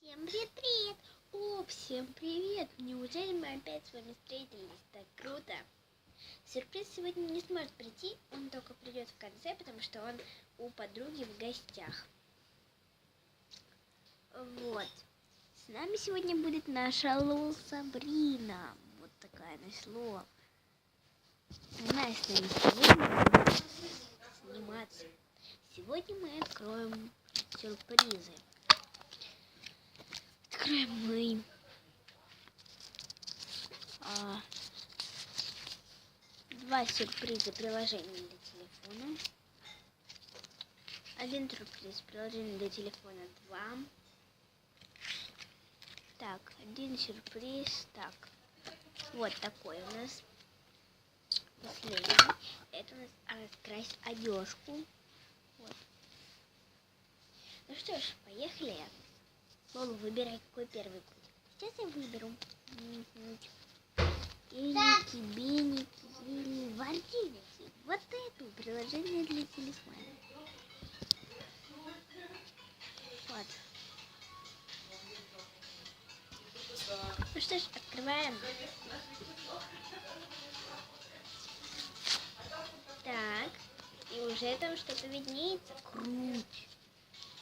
Всем привет! Всем привет! Неужели мы опять с вами встретились? Так круто! Сюрприз сегодня не сможет прийти, он только придет в конце, потому что он у подруги в гостях. Вот. С нами сегодня будет наша Лол Сабрина. Вот такая нашло. Она с нами сегодня будет сниматься. Сегодня мы откроем сюрпризы. Откроем мы два сюрприза приложения для телефона. Один сюрприз приложение для телефона 2. Так, один сюрприз. Так, вот такой у нас. Последний. Это у нас раскрасить одежку. Вот. Ну что ж, поехали. Лола, выбирай, какой первый будет. Сейчас я выберу. Элики, беники или вареники. Вот это приложение для телефона. Вот. Ну что ж, открываем. Так. И уже там что-то виднеется. Круть.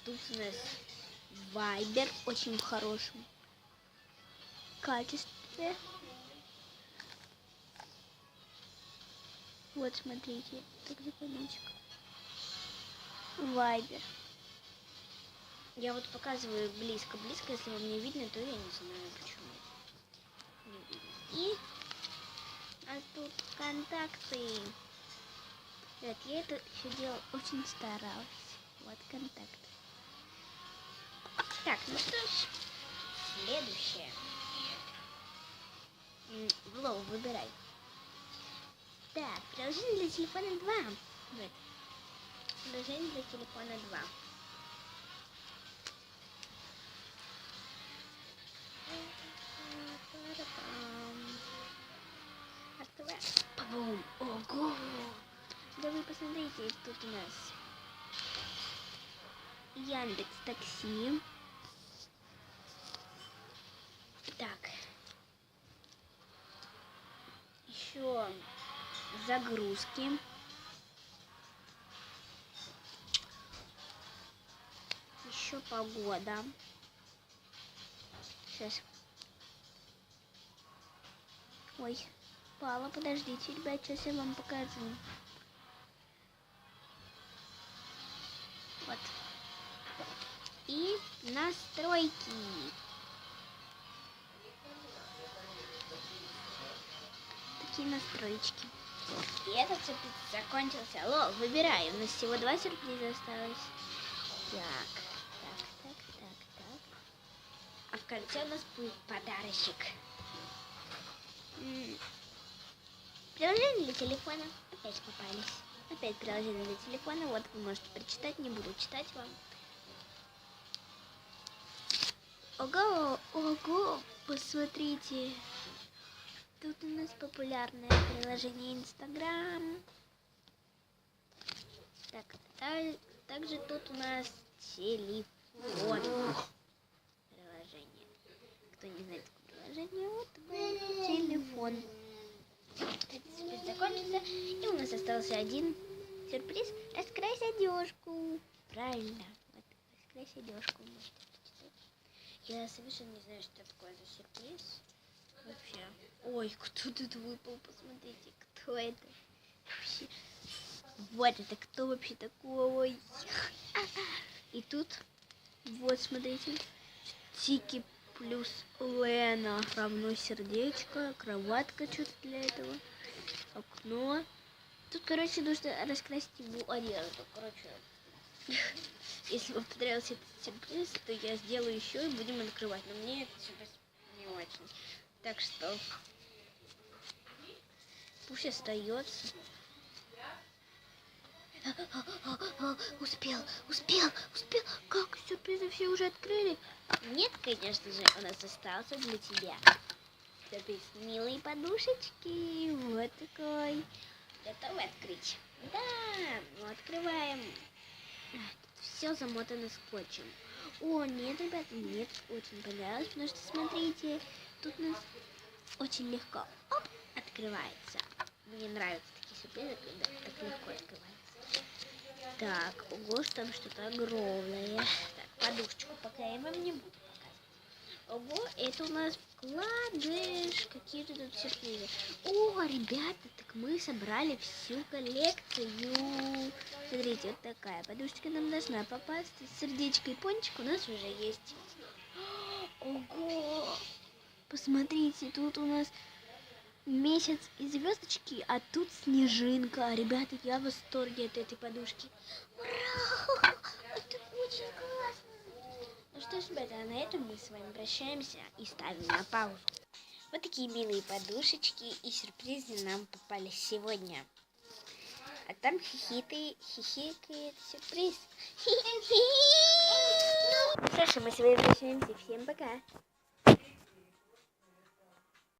Тут у нас Вайбер очень в хорошем качестве. Вот, смотрите, так закончик. Вайбер. Я вот показываю близко-близко, если вам не видно, то я не знаю почему. Не видно. И тут контакты. Ребят, я это все дело очень старалась. Вот контакты. Так, ну что ж, следующее. Лол, выбирай. Так, приложение для телефона 2. Вот. Приложение для телефона 2. Открываем. Бум! Ого! Да вы посмотрите, тут у нас Яндекс Такси. Так. Еще загрузки. Еще погода. Сейчас. Ой, пала, подождите, ребят, сейчас я вам покажу. Вот. И настройки. Такие настроечки. И этот сюрприз закончился. Лол, выбирай. У нас всего 2 сюрприза осталось. Так. А в конце у нас будет подарочек. Приложение для телефона. Опять попались. Опять приложение для телефона. Вот вы можете прочитать. Не буду читать вам. Ого, посмотрите. Тут у нас популярное приложение Инстаграм. Так, также тут у нас телефон. Приложение. Кто не знает такое приложение, вот такой телефон. Этот сюрприз закончился. И у нас остался один сюрприз. Раскрась одежку. Правильно. Вот, раскрась одежку. Я совершенно не знаю, что такое за сюрприз. Вообще. Ой, кто тут выпал? Посмотрите, кто это вообще. Вот это кто вообще такой? И тут, вот смотрите, Тики плюс Лена равно сердечко, кроватка что-то для этого, окно. Тут, короче, нужно раскрасить ему одежду. Короче, если вам понравился этот сюрприз, то я сделаю еще и будем открывать. Но мне этот сюрприз не очень. Так что пусть остается. Успел. Как сюрпризы все уже открыли? Нет, конечно же, у нас остался для тебя сюрприз. Милые подушечки. Вот такой. Готовы открыть? Да, ну открываем. Все замотано скотчем. О, нет, ребята, нет, очень понравилось, потому что, смотрите, тут у нас очень легко, оп, открывается. Мне нравятся такие сюрпризы, когда так легко открывается. Так, ого, там что-то огромное. Так, подушечку пока я вам не буду показывать. Ого, это у нас вкладыш, какие-то тут сюрпризы. О, ребята, так мы собрали всю коллекцию. Смотрите, вот такая подушечка нам должна попасть. Сердечко и пончик у нас уже есть. Ого! Посмотрите, тут у нас месяц и звездочки, а тут снежинка. Ребята, я в восторге от этой подушки. Ура! Это очень классно. Ну что ж, ребята, на этом мы с вами прощаемся и ставим на паузу. Вот такие милые подушечки и сюрпризы нам попались сегодня. А там хихикает сюрприз. Что ж, мы с вами прощаемся. Всем пока.